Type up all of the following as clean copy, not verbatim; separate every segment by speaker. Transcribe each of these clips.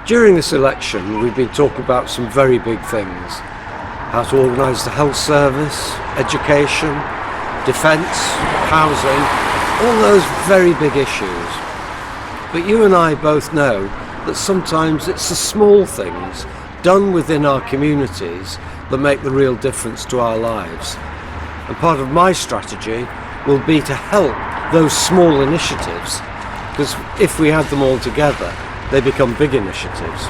Speaker 1: During this election, we've been talking about some very big things. How to organise the health service, education, defence, housing, all those very big issues. But you and I both know that sometimes it's the small things done within our communities that make the real difference to our lives. And part of my strategy will be to help those small initiatives, because if we add them all together, they become big initiatives.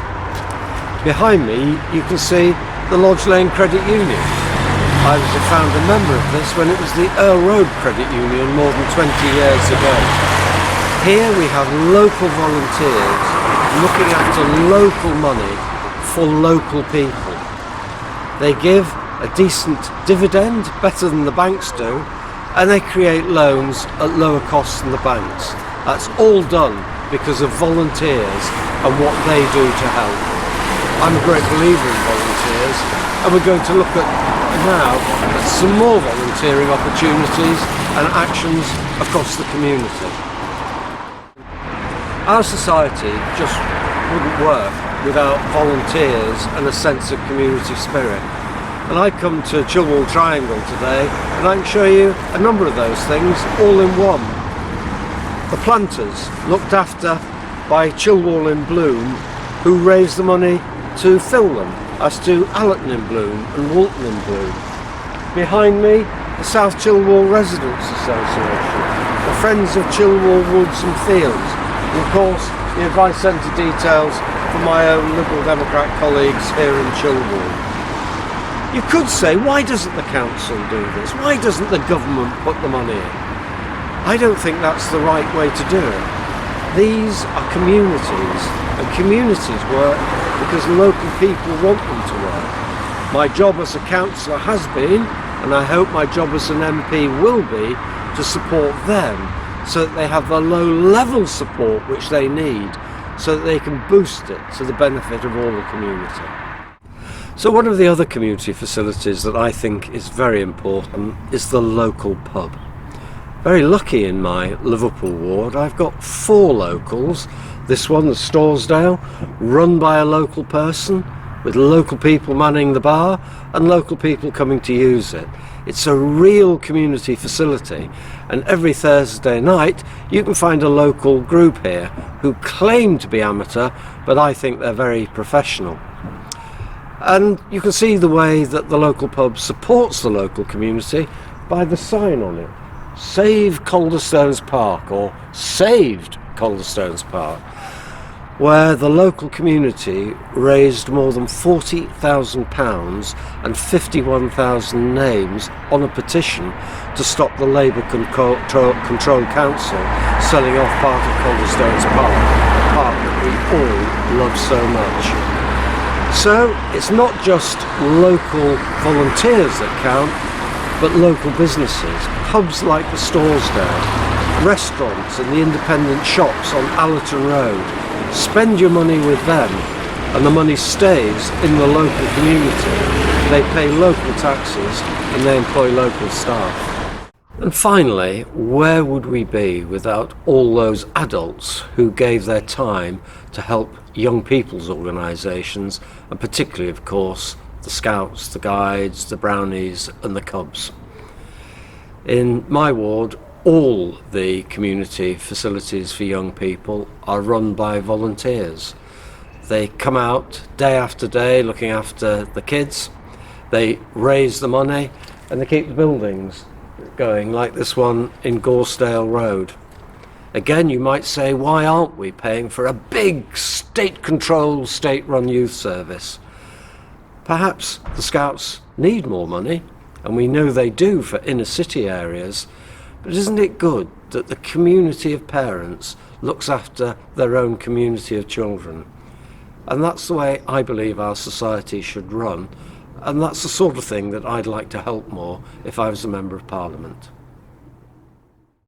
Speaker 1: Behind me, you can see the Lodge Lane Credit Union. I was a founder member of this when it was the Earl Road Credit Union more than 20 years ago. Here we have local volunteers looking after local money for local people. They give a decent dividend, better than the banks do, and they create loans at lower costs than the banks. That's all done because of volunteers and what they do to help. I'm a great believer in volunteers, and we're going to look at some more volunteering opportunities and actions across the community. Our society just wouldn't work without volunteers and a sense of community spirit. And I come to Chilwell Triangle today, and I can show you a number of those things all in one. The planters, looked after by Chilwell in Bloom, who raised the money to fill them, as do Allerton in Bloom and Walton in Bloom. Behind me, the South Chilwell Residents Association, the Friends of Chilwell Woods and Fields, and of course the advice centre details for my own Liberal Democrat colleagues here in Chilwell. You could say, why doesn't the council do this? Why doesn't the government put the money in? I don't think that's the right way to do it. These are communities, and communities work because local people want them to work. My job as a councillor has been, and I hope my job as an MP will be, to support them so that they have the low-level support which they need so that they can boost it to the benefit of all the community. So one of the other community facilities that I think is very important is the local pub. Very lucky in my Liverpool ward, I've got 4 locals. This one, the Storesdale, run by a local person, with local people manning the bar and local people coming to use it. It's a real community facility, and every Thursday night you can find a local group here who claim to be amateur, but I think they're very professional. And you can see the way that the local pub supports the local community by the sign on it. Save Calderstones Park, or Saved Calderstones Park, where the local community raised more than £40,000 and 51,000 names on a petition to stop the Labour controlled council selling off part of Calderstones Park, a park that we all love so much. So it's not just local volunteers that count, but local businesses, pubs like the Storesdale, restaurants and the independent shops on Allerton Road. Spend your money with them, and the money stays in the local community. They pay local taxes and they employ local staff. And finally, where would we be without all those adults who gave their time to help young people's organisations, and particularly, of course, the Scouts, the Guides, the Brownies and the Cubs. In my ward, all the community facilities for young people are run by volunteers. They come out day after day looking after the kids, they raise the money and they keep the buildings going, like this one in Gorsdale Road. Again, you might say, why aren't we paying for a big state-controlled, state-run youth service? Perhaps the Scouts need more money, and we know they do for inner city areas, but isn't it good that the community of parents looks after their own community of children? And that's the way I believe our society should run, and that's the sort of thing that I'd like to help more if I was a Member of Parliament.